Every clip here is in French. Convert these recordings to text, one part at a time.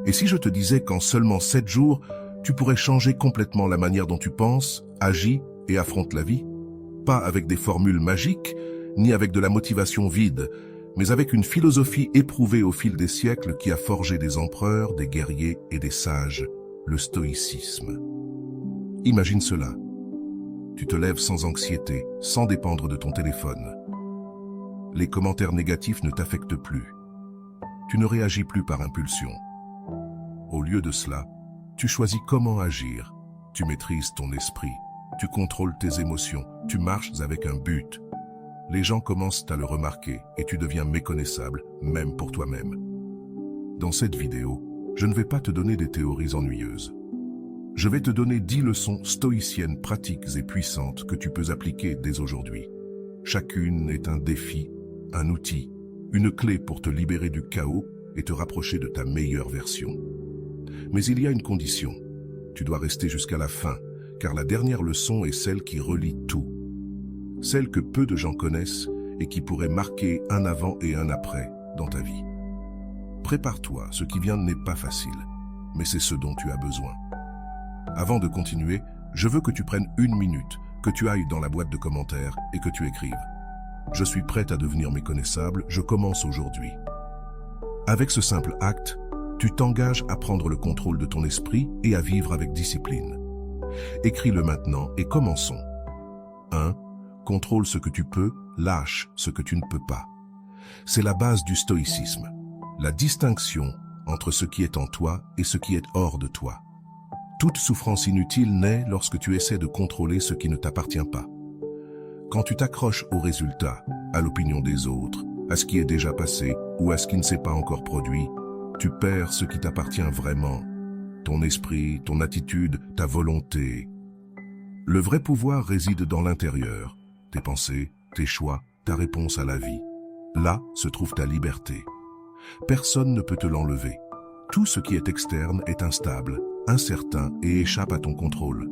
Et si je te disais qu'en seulement 7 jours, tu pourrais changer complètement la manière dont tu penses, agis et affrontes la vie? Pas avec des formules magiques, ni avec de la motivation vide, mais avec une philosophie éprouvée au fil des siècles qui a forgé des empereurs, des guerriers et des sages, le stoïcisme. Imagine cela. Tu te lèves sans anxiété, sans dépendre de ton téléphone. Les commentaires négatifs ne t'affectent plus. Tu ne réagis plus par impulsion. Au lieu de cela, tu choisis comment agir. Tu maîtrises ton esprit. Tu contrôles tes émotions. Tu marches avec un but. Les gens commencent à le remarquer et tu deviens méconnaissable, même pour toi-même. Dans cette vidéo, je ne vais pas te donner des théories ennuyeuses. Je vais te donner 10 leçons stoïciennes pratiques et puissantes que tu peux appliquer dès aujourd'hui. Chacune est un défi, un outil, une clé pour te libérer du chaos et te rapprocher de ta meilleure version. Mais il y a une condition. Tu dois rester jusqu'à la fin, car la dernière leçon est celle qui relie tout. Celle que peu de gens connaissent et qui pourrait marquer un avant et un après dans ta vie. Prépare-toi, ce qui vient n'est pas facile, mais c'est ce dont tu as besoin. Avant de continuer, je veux que tu prennes 1 minute, que tu ailles dans la boîte de commentaires et que tu écrives « Je suis prête à devenir méconnaissable, je commence aujourd'hui ». Avec ce simple acte, tu t'engages à prendre le contrôle de ton esprit et à vivre avec discipline. Écris-le maintenant et commençons. 1. Contrôle ce que tu peux, lâche ce que tu ne peux pas. C'est la base du stoïcisme, la distinction entre ce qui est en toi et ce qui est hors de toi. Toute souffrance inutile naît lorsque tu essaies de contrôler ce qui ne t'appartient pas. Quand tu t'accroches au résultat, à l'opinion des autres, à ce qui est déjà passé ou à ce qui ne s'est pas encore produit, tu perds ce qui t'appartient vraiment. Ton esprit, ton attitude, ta volonté. Le vrai pouvoir réside dans l'intérieur. Tes pensées, tes choix, ta réponse à la vie. Là se trouve ta liberté. Personne ne peut te l'enlever. Tout ce qui est externe est instable, incertain et échappe à ton contrôle.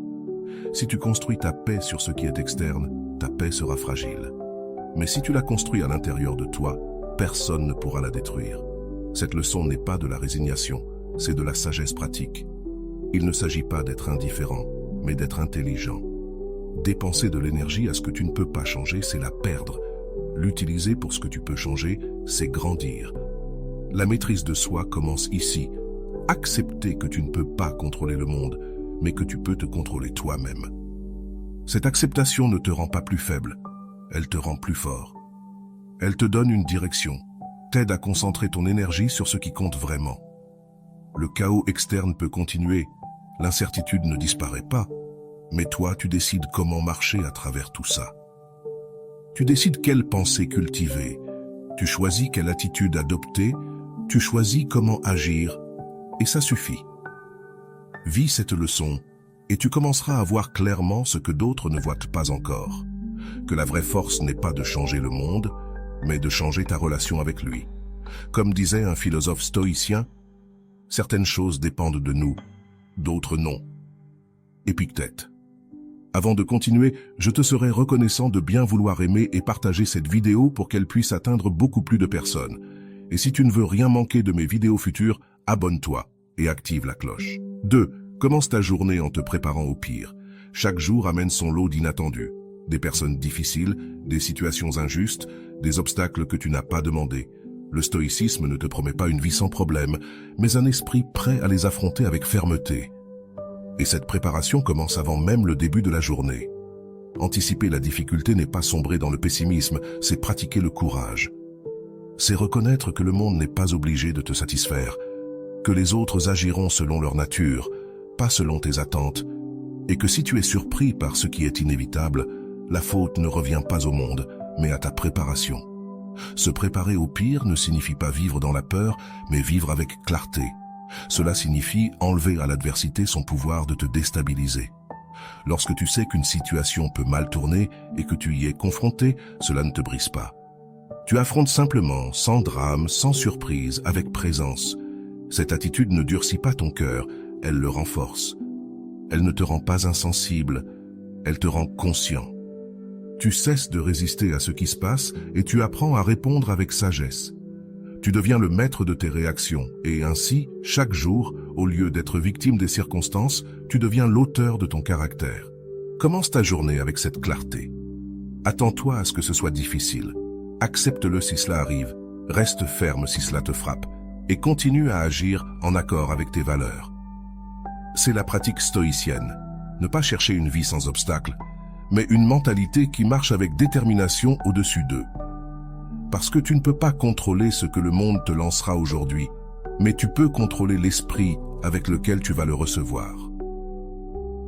Si tu construis ta paix sur ce qui est externe, ta paix sera fragile. Mais si tu la construis à l'intérieur de toi, personne ne pourra la détruire. Cette leçon n'est pas de la résignation, c'est de la sagesse pratique. Il ne s'agit pas d'être indifférent, mais d'être intelligent. Dépenser de l'énergie à ce que tu ne peux pas changer, c'est la perdre. L'utiliser pour ce que tu peux changer, c'est grandir. La maîtrise de soi commence ici. Accepter que tu ne peux pas contrôler le monde, mais que tu peux te contrôler toi-même. Cette acceptation ne te rend pas plus faible, elle te rend plus fort. Elle te donne une direction, t'aide à concentrer ton énergie sur ce qui compte vraiment. Le chaos externe peut continuer, l'incertitude ne disparaît pas, mais toi, tu décides comment marcher à travers tout ça. Tu décides quelle pensée cultiver, tu choisis quelle attitude adopter, tu choisis comment agir, et ça suffit. Vis cette leçon, et tu commenceras à voir clairement ce que d'autres ne voient pas encore. Que la vraie force n'est pas de changer le monde, mais de changer ta relation avec lui. Comme disait un philosophe stoïcien, « Certaines choses dépendent de nous, d'autres non. » Épictète. Avant de continuer, je te serais reconnaissant de bien vouloir aimer et partager cette vidéo pour qu'elle puisse atteindre beaucoup plus de personnes. Et si tu ne veux rien manquer de mes vidéos futures, abonne-toi et active la cloche. 2. Commence ta journée en te préparant au pire. Chaque jour amène son lot d'inattendus. Des personnes difficiles, des situations injustes, des obstacles que tu n'as pas demandés. Le stoïcisme ne te promet pas une vie sans problème, mais un esprit prêt à les affronter avec fermeté. Et cette préparation commence avant même le début de la journée. Anticiper la difficulté n'est pas sombrer dans le pessimisme, c'est pratiquer le courage. C'est reconnaître que le monde n'est pas obligé de te satisfaire, que les autres agiront selon leur nature, pas selon tes attentes, et que si tu es surpris par ce qui est inévitable, la faute ne revient pas au monde, mais à ta préparation. Se préparer au pire ne signifie pas vivre dans la peur, mais vivre avec clarté. Cela signifie enlever à l'adversité son pouvoir de te déstabiliser. Lorsque tu sais qu'une situation peut mal tourner et que tu y es confronté, cela ne te brise pas. Tu affrontes simplement, sans drame, sans surprise, avec présence. Cette attitude ne durcit pas ton cœur, elle le renforce. Elle ne te rend pas insensible, elle te rend conscient. Tu cesses de résister à ce qui se passe et tu apprends à répondre avec sagesse. Tu deviens le maître de tes réactions et ainsi, chaque jour, au lieu d'être victime des circonstances, tu deviens l'auteur de ton caractère. Commence ta journée avec cette clarté. Attends-toi à ce que ce soit difficile. Accepte-le si cela arrive, reste ferme si cela te frappe et continue à agir en accord avec tes valeurs. C'est la pratique stoïcienne. Ne pas chercher une vie sans obstacles, mais une mentalité qui marche avec détermination au-dessus d'eux. Parce que tu ne peux pas contrôler ce que le monde te lancera aujourd'hui, mais tu peux contrôler l'esprit avec lequel tu vas le recevoir.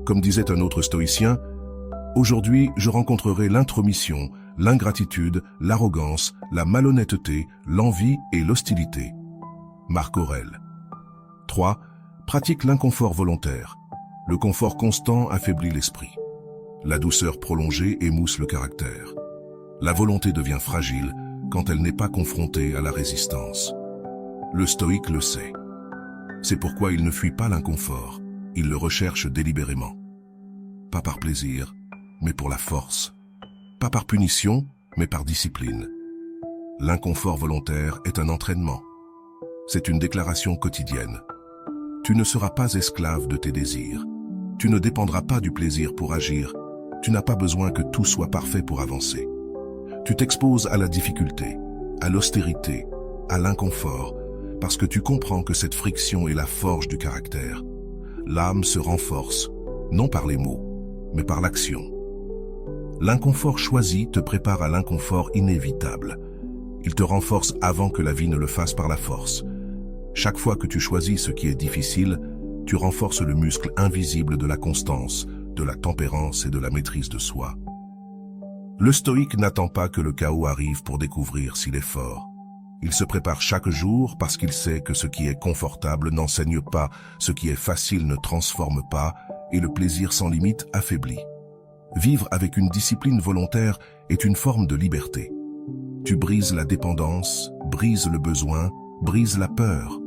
Comme disait un autre stoïcien, « Aujourd'hui, je rencontrerai l'intromission, l'ingratitude, l'arrogance, la malhonnêteté, l'envie et l'hostilité. » Marc Aurèle. 3. Pratique l'inconfort volontaire. Le confort constant affaiblit l'esprit. La douceur prolongée émousse le caractère. La volonté devient fragile quand elle n'est pas confrontée à la résistance. Le stoïque le sait. C'est pourquoi il ne fuit pas l'inconfort, il le recherche délibérément. Pas par plaisir, mais pour la force. Pas par punition, mais par discipline. L'inconfort volontaire est un entraînement. C'est une déclaration quotidienne. Tu ne seras pas esclave de tes désirs. Tu ne dépendras pas du plaisir pour agir. Tu n'as pas besoin que tout soit parfait pour avancer. Tu t'exposes à la difficulté, à l'austérité, à l'inconfort, parce que tu comprends que cette friction est la forge du caractère. L'âme se renforce, non par les mots, mais par l'action. L'inconfort choisi te prépare à l'inconfort inévitable. Il te renforce avant que la vie ne le fasse par la force. Chaque fois que tu choisis ce qui est difficile, tu renforces le muscle invisible de la constance, de la tempérance et de la maîtrise de soi. Le stoïque n'attend pas que le chaos arrive pour découvrir s'il est fort. Il se prépare chaque jour parce qu'il sait que ce qui est confortable n'enseigne pas, ce qui est facile ne transforme pas, et le plaisir sans limite affaiblit. Vivre avec une discipline volontaire est une forme de liberté. Tu brises la dépendance, brises le besoin, brises la peur.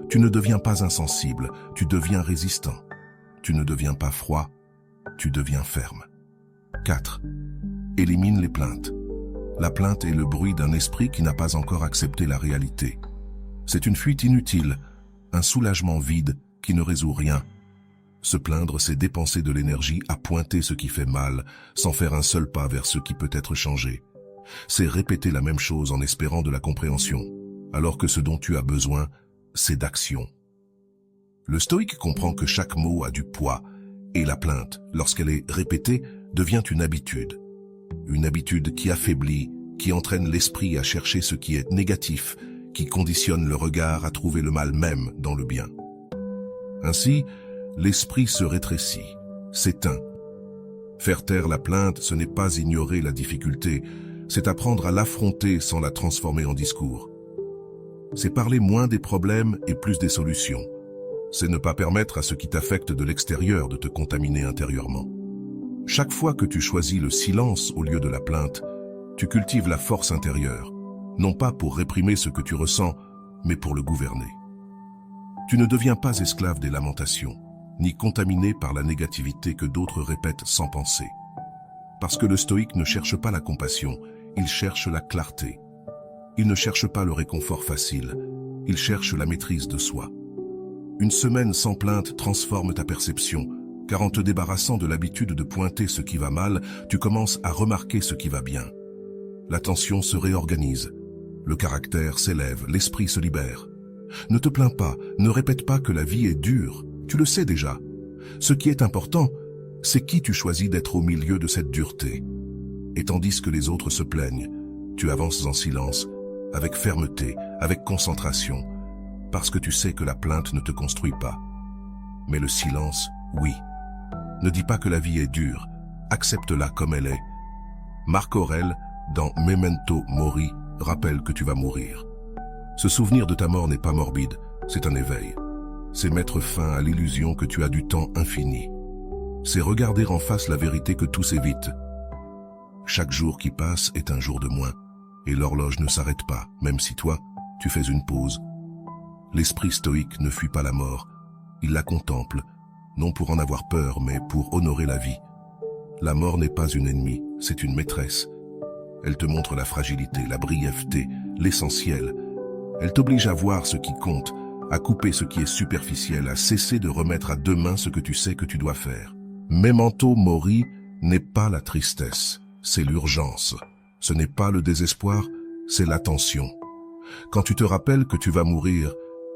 Tu ne deviens pas insensible, tu deviens résistant. Tu ne deviens pas froid, tu deviens ferme. 4. Élimine les plaintes. La plainte est le bruit d'un esprit qui n'a pas encore accepté la réalité. C'est une fuite inutile, un soulagement vide qui ne résout rien. Se plaindre, c'est dépenser de l'énergie à pointer ce qui fait mal, sans faire un seul pas vers ce qui peut être changé. C'est répéter la même chose en espérant de la compréhension, alors que ce dont tu as besoin, c'est d'action. Le stoïque comprend que chaque mot a du poids, et la plainte, lorsqu'elle est répétée, devient une habitude. Une habitude qui affaiblit, qui entraîne l'esprit à chercher ce qui est négatif, qui conditionne le regard à trouver le mal même dans le bien. Ainsi, l'esprit se rétrécit, s'éteint. Faire taire la plainte, ce n'est pas ignorer la difficulté, c'est apprendre à l'affronter sans la transformer en discours. C'est parler moins des problèmes et plus des solutions. C'est ne pas permettre à ce qui t'affecte de l'extérieur de te contaminer intérieurement. Chaque fois que tu choisis le silence au lieu de la plainte, tu cultives la force intérieure, non pas pour réprimer ce que tu ressens, mais pour le gouverner. Tu ne deviens pas esclave des lamentations, ni contaminé par la négativité que d'autres répètent sans penser. Parce que le stoïque ne cherche pas la compassion, il cherche la clarté. Il ne cherche pas le réconfort facile, il cherche la maîtrise de soi. Une semaine sans plainte transforme ta perception, car en te débarrassant de l'habitude de pointer ce qui va mal, tu commences à remarquer ce qui va bien. L'attention se réorganise, le caractère s'élève, l'esprit se libère. Ne te plains pas, ne répète pas que la vie est dure, tu le sais déjà. Ce qui est important, c'est qui tu choisis d'être au milieu de cette dureté. Et tandis que les autres se plaignent, tu avances en silence, avec fermeté, avec concentration, parce que tu sais que la plainte ne te construit pas. Mais le silence, oui. Ne dis pas que la vie est dure, accepte-la comme elle est. Marc Aurèle, dans Memento Mori, rappelle que tu vas mourir. Ce souvenir de ta mort n'est pas morbide, c'est un éveil. C'est mettre fin à l'illusion que tu as du temps infini. C'est regarder en face la vérité que tout s'évite. Chaque jour qui passe est un jour de moins, et l'horloge ne s'arrête pas, même si toi, tu fais une pause. L'esprit stoïque ne fuit pas la mort, il la contemple, non pour en avoir peur, mais pour honorer la vie. La mort n'est pas une ennemie, c'est une maîtresse. Elle te montre la fragilité, la brièveté, l'essentiel, Elle t'oblige à voir ce qui compte, à couper ce qui est superficiel, à cesser de remettre à demain ce que tu sais que tu dois faire. Memento mori n'est pas la tristesse, c'est l'urgence. Ce n'est pas le désespoir, c'est l'attention. Quand tu te rappelles que tu vas mourir,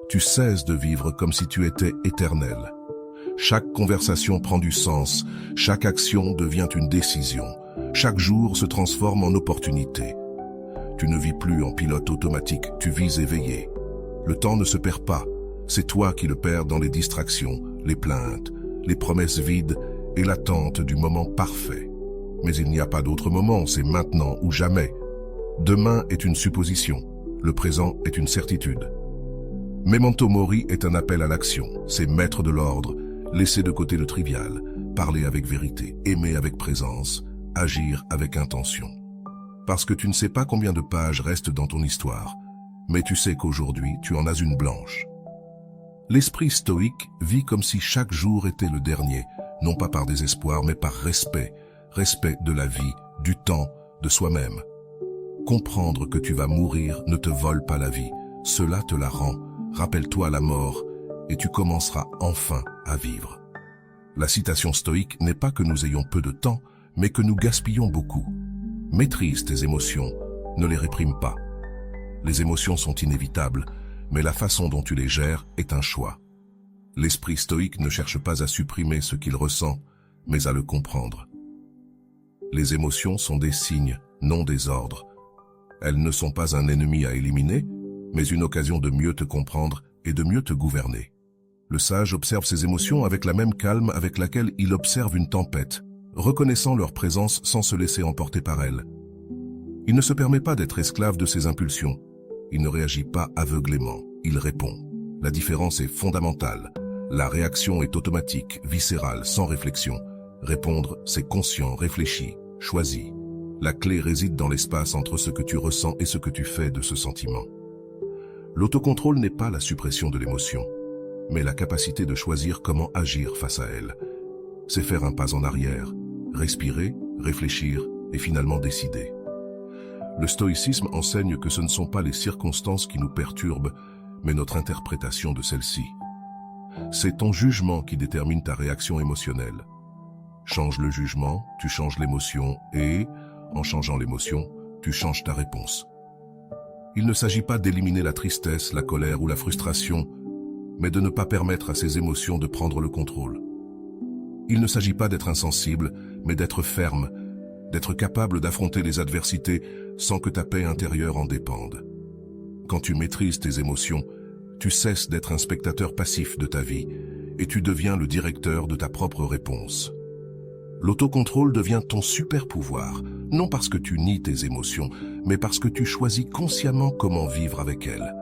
tu cesses de vivre comme si tu étais éternel. Chaque conversation prend du sens, chaque action devient une décision, chaque jour se transforme en opportunité. Tu ne vis plus en pilote automatique, tu vis éveillé. Le temps ne se perd pas, c'est toi qui le perds dans les distractions, les plaintes, les promesses vides et l'attente du moment parfait. Mais il n'y a pas d'autre moment, c'est maintenant ou jamais. Demain est une supposition, le présent est une certitude. Memento mori est un appel à l'action, c'est mettre de l'ordre, laisser de côté le trivial, parler avec vérité, aimer avec présence, agir avec intention. Parce que tu ne sais pas combien de pages restent dans ton histoire, mais tu sais qu'aujourd'hui tu en as une blanche. L'esprit stoïque vit comme si chaque jour était le dernier, non pas par désespoir mais par respect, respect de la vie, du temps, de soi-même. Comprendre que tu vas mourir ne te vole pas la vie, cela te la rend. Rappelle-toi la mort et tu commenceras enfin à vivre. La citation stoïque n'est pas que nous ayons peu de temps, mais que nous gaspillons beaucoup. Maîtrise tes émotions, ne les réprime pas. Les émotions sont inévitables, mais la façon dont tu les gères est un choix. L'esprit stoïque ne cherche pas à supprimer ce qu'il ressent, mais à le comprendre. Les émotions sont des signes, non des ordres. Elles ne sont pas un ennemi à éliminer, mais une occasion de mieux te comprendre et de mieux te gouverner. Le sage observe ses émotions avec la même calme avec laquelle il observe une tempête, reconnaissant leur présence sans se laisser emporter par elle. Il ne se permet pas d'être esclave de ses impulsions. Il ne réagit pas aveuglément, il répond. La différence est fondamentale. La réaction est automatique, viscérale, sans réflexion. Répondre, c'est conscient, réfléchi, choisi. La clé réside dans l'espace entre ce que tu ressens et ce que tu fais de ce sentiment. L'autocontrôle n'est pas la suppression de l'émotion, mais la capacité de choisir comment agir face à elle. C'est faire un pas en arrière, respirer, réfléchir et finalement décider. Le stoïcisme enseigne que ce ne sont pas les circonstances qui nous perturbent, mais notre interprétation de celles-ci. C'est ton jugement qui détermine ta réaction émotionnelle. Change le jugement, tu changes l'émotion et, en changeant l'émotion, tu changes ta réponse. Il ne s'agit pas d'éliminer la tristesse, la colère ou la frustration, mais de ne pas permettre à ces émotions de prendre le contrôle. Il ne s'agit pas d'être insensible, mais d'être ferme, d'être capable d'affronter les adversités sans que ta paix intérieure en dépende. Quand tu maîtrises tes émotions, tu cesses d'être un spectateur passif de ta vie et tu deviens le directeur de ta propre réponse. L'autocontrôle devient ton super pouvoir, non parce que tu nies tes émotions, mais parce que tu choisis consciemment comment vivre avec elles.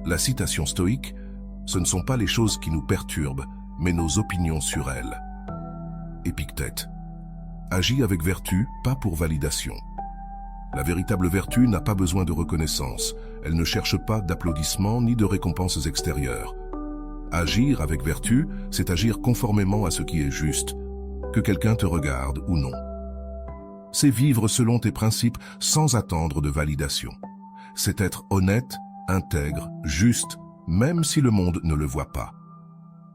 La citation stoïque, ce ne sont pas les choses qui nous perturbent, mais nos opinions sur elles. Épictète. Agis avec vertu, pas pour validation. La véritable vertu n'a pas besoin de reconnaissance, elle ne cherche pas d'applaudissements ni de récompenses extérieures. Agir avec vertu, c'est agir conformément à ce qui est juste, que quelqu'un te regarde ou non. C'est vivre selon tes principes sans attendre de validation. C'est être honnête, intègre, juste, même si le monde ne le voit pas.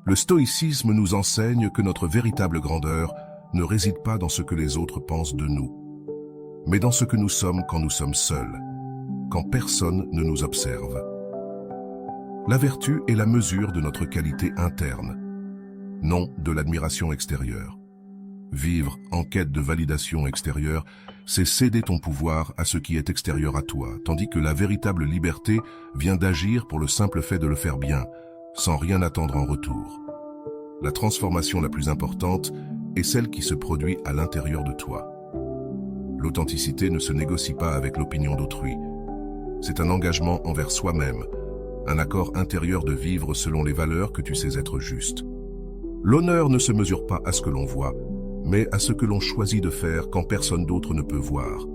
Le stoïcisme nous enseigne que notre véritable grandeur ne réside pas dans ce que les autres pensent de nous, mais dans ce que nous sommes quand nous sommes seuls, quand personne ne nous observe. La vertu est la mesure de notre qualité interne, non de l'admiration extérieure. Vivre en quête de validation extérieure, c'est céder ton pouvoir à ce qui est extérieur à toi, tandis que la véritable liberté vient d'agir pour le simple fait de le faire bien, sans rien attendre en retour. La transformation la plus importante est celle qui se produit à l'intérieur de toi. L'authenticité ne se négocie pas avec l'opinion d'autrui. C'est un engagement envers soi-même, un accord intérieur de vivre selon les valeurs que tu sais être justes. L'honneur ne se mesure pas à ce que l'on voit, mais à ce que l'on choisit de faire quand personne d'autre ne peut voir.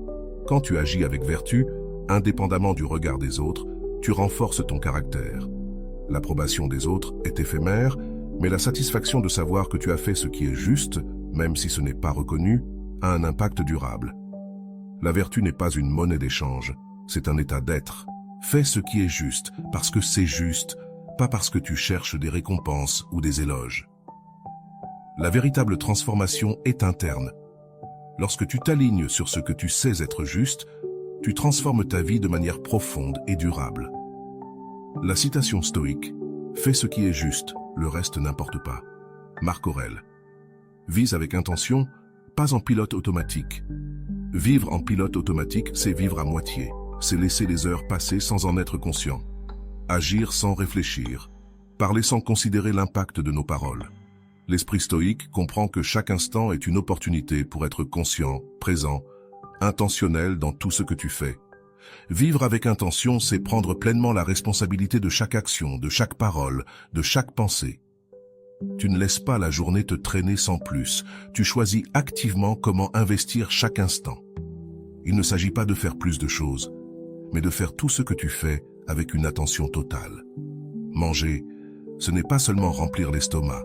Quand tu agis avec vertu, indépendamment du regard des autres, tu renforces ton caractère. L'approbation des autres est éphémère, mais la satisfaction de savoir que tu as fait ce qui est juste, même si ce n'est pas reconnu, a un impact durable. La vertu n'est pas une monnaie d'échange, c'est un état d'être, Fais ce qui est juste, parce que c'est juste, pas parce que tu cherches des récompenses ou des éloges. La véritable transformation est interne. Lorsque tu t'alignes sur ce que tu sais être juste, tu transformes ta vie de manière profonde et durable. La citation stoïque « Fais ce qui est juste, le reste n'importe pas » Marc Aurèle. Vise avec intention, pas en pilote automatique. Vivre en pilote automatique, c'est vivre à moitié. C'est laisser les heures passer sans en être conscient. Agir sans réfléchir. Parler sans considérer l'impact de nos paroles. L'esprit stoïque comprend que chaque instant est une opportunité pour être conscient, présent, intentionnel dans tout ce que tu fais. Vivre avec intention, c'est prendre pleinement la responsabilité de chaque action, de chaque parole, de chaque pensée. Tu ne laisses pas la journée te traîner sans plus. Tu choisis activement comment investir chaque instant. Il ne s'agit pas de faire plus de choses, mais de faire tout ce que tu fais avec une attention totale. Manger, ce n'est pas seulement remplir l'estomac,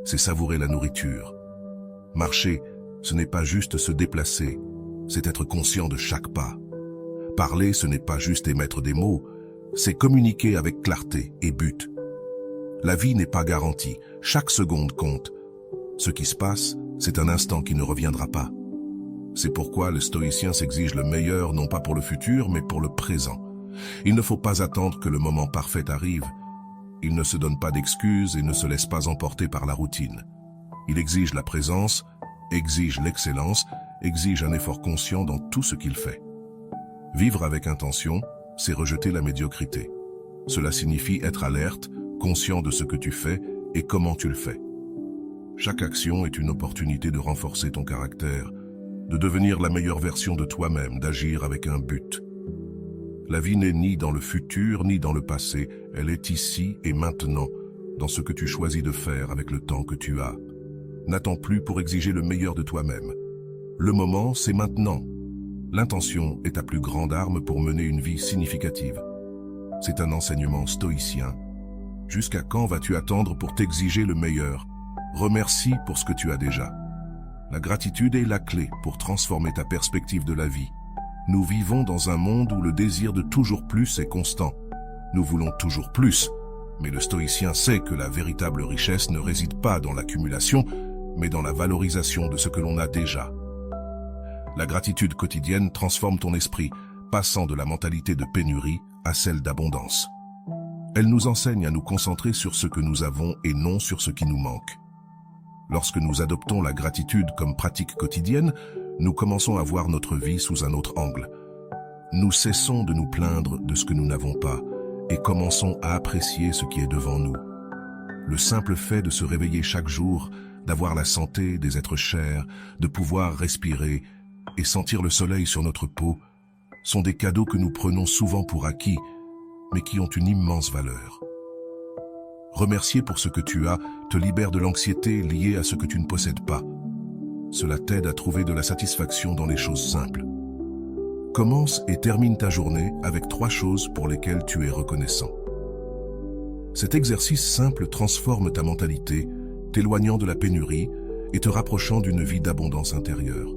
c'est savourer la nourriture. Marcher, ce n'est pas juste se déplacer, c'est être conscient de chaque pas. Parler, ce n'est pas juste émettre des mots, c'est communiquer avec clarté et but. La vie n'est pas garantie, chaque seconde compte. Ce qui se passe, c'est un instant qui ne reviendra pas. C'est pourquoi le stoïcien s'exige le meilleur, non pas pour le futur, mais pour le présent. Il ne faut pas attendre que le moment parfait arrive. Il ne se donne pas d'excuses et ne se laisse pas emporter par la routine. Il exige la présence, exige l'excellence, exige un effort conscient dans tout ce qu'il fait. Vivre avec intention, c'est rejeter la médiocrité. Cela signifie être alerte, conscient de ce que tu fais et comment tu le fais. Chaque action est une opportunité de renforcer ton caractère, de devenir la meilleure version de toi-même, d'agir avec un but. La vie n'est ni dans le futur ni dans le passé, elle est ici et maintenant, dans ce que tu choisis de faire avec le temps que tu as. N'attends plus pour exiger le meilleur de toi-même. Le moment, c'est maintenant. L'intention est ta plus grande arme pour mener une vie significative. C'est un enseignement stoïcien. Jusqu'à quand vas-tu attendre pour t'exiger le meilleur? Remercie pour ce que tu as déjà. La gratitude est la clé pour transformer ta perspective de la vie. Nous vivons dans un monde où le désir de toujours plus est constant. Nous voulons toujours plus, mais le stoïcien sait que la véritable richesse ne réside pas dans l'accumulation, mais dans la valorisation de ce que l'on a déjà. La gratitude quotidienne transforme ton esprit, passant de la mentalité de pénurie à celle d'abondance. Elle nous enseigne à nous concentrer sur ce que nous avons et non sur ce qui nous manque. Lorsque nous adoptons la gratitude comme pratique quotidienne, nous commençons à voir notre vie sous un autre angle. Nous cessons de nous plaindre de ce que nous n'avons pas et commençons à apprécier ce qui est devant nous. Le simple fait de se réveiller chaque jour, d'avoir la santé, des êtres chers, de pouvoir respirer et sentir le soleil sur notre peau, sont des cadeaux que nous prenons souvent pour acquis, mais qui ont une immense valeur. Remercier pour ce que tu as te libère de l'anxiété liée à ce que tu ne possèdes pas. Cela t'aide à trouver de la satisfaction dans les choses simples. Commence et termine ta journée avec 3 choses pour lesquelles tu es reconnaissant. Cet exercice simple transforme ta mentalité, t'éloignant de la pénurie et te rapprochant d'une vie d'abondance intérieure.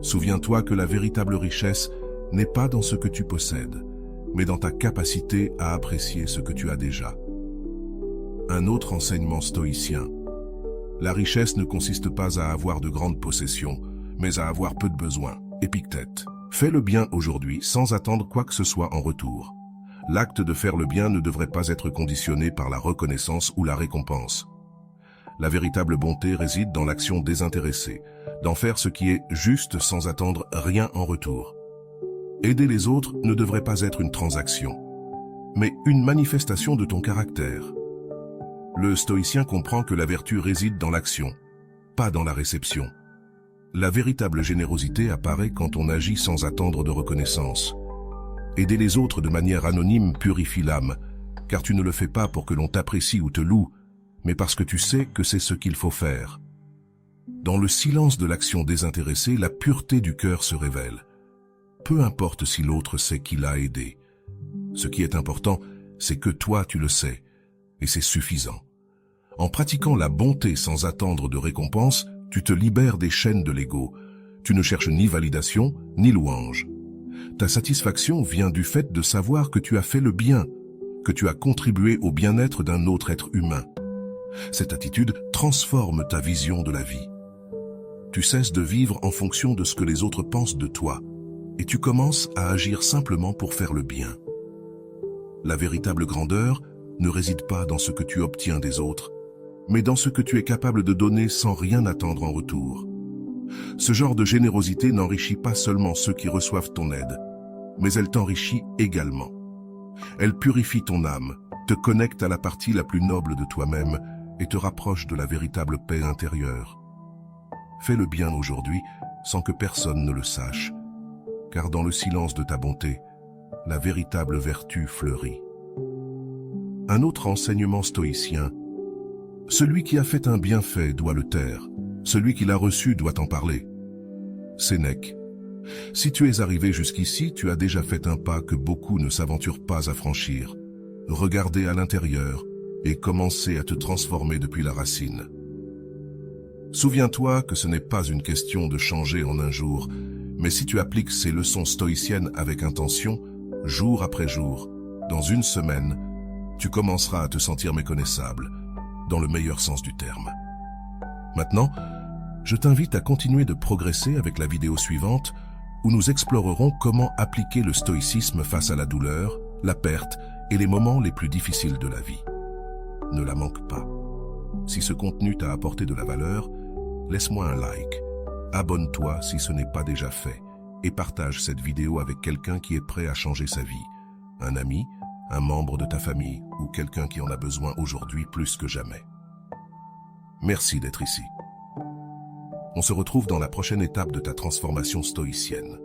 Souviens-toi que la véritable richesse n'est pas dans ce que tu possèdes, mais dans ta capacité à apprécier ce que tu as déjà. Un autre enseignement stoïcien. La richesse ne consiste pas à avoir de grandes possessions, mais à avoir peu de besoins. Épictète. Fais le bien aujourd'hui sans attendre quoi que ce soit en retour. L'acte de faire le bien ne devrait pas être conditionné par la reconnaissance ou la récompense. La véritable bonté réside dans l'action désintéressée, d'en faire ce qui est juste sans attendre rien en retour. Aider les autres ne devrait pas être une transaction, mais une manifestation de ton caractère. Le stoïcien comprend que la vertu réside dans l'action, pas dans la réception. La véritable générosité apparaît quand on agit sans attendre de reconnaissance. Aider les autres de manière anonyme purifie l'âme, car tu ne le fais pas pour que l'on t'apprécie ou te loue, mais parce que tu sais que c'est ce qu'il faut faire. Dans le silence de l'action désintéressée, la pureté du cœur se révèle. Peu importe si l'autre sait qui l'a aidé. Ce qui est important, c'est que toi tu le sais, et c'est suffisant. En pratiquant la bonté sans attendre de récompense, tu te libères des chaînes de l'ego. Tu ne cherches ni validation, ni louange. Ta satisfaction vient du fait de savoir que tu as fait le bien, que tu as contribué au bien-être d'un autre être humain. Cette attitude transforme ta vision de la vie. Tu cesses de vivre en fonction de ce que les autres pensent de toi et tu commences à agir simplement pour faire le bien. La véritable grandeur ne réside pas dans ce que tu obtiens des autres, mais dans ce que tu es capable de donner sans rien attendre en retour. Ce genre de générosité n'enrichit pas seulement ceux qui reçoivent ton aide, mais elle t'enrichit également. Elle purifie ton âme, te connecte à la partie la plus noble de toi-même et te rapproche de la véritable paix intérieure. Fais le bien aujourd'hui sans que personne ne le sache, car dans le silence de ta bonté, la véritable vertu fleurit. Un autre enseignement stoïcien: celui qui a fait un bienfait doit le taire, celui qui l'a reçu doit en parler. Sénèque. Si tu es arrivé jusqu'ici, tu as déjà fait un pas que beaucoup ne s'aventurent pas à franchir. Regarder à l'intérieur et commencer à te transformer depuis la racine. Souviens-toi que ce n'est pas une question de changer en un jour, mais si tu appliques ces leçons stoïciennes avec intention, jour après jour, dans une semaine, tu commenceras à te sentir méconnaissable, dans le meilleur sens du terme. Maintenant, je t'invite à continuer de progresser avec la vidéo suivante, où nous explorerons comment appliquer le stoïcisme face à la douleur, la perte et les moments les plus difficiles de la vie. Ne la manque pas. Si ce contenu t'a apporté de la valeur, laisse-moi un like, abonne-toi si ce n'est pas déjà fait et partage cette vidéo avec quelqu'un qui est prêt à changer sa vie, un ami, un membre de ta famille ou quelqu'un qui en a besoin aujourd'hui plus que jamais. Merci d'être ici. On se retrouve dans la prochaine étape de ta transformation stoïcienne.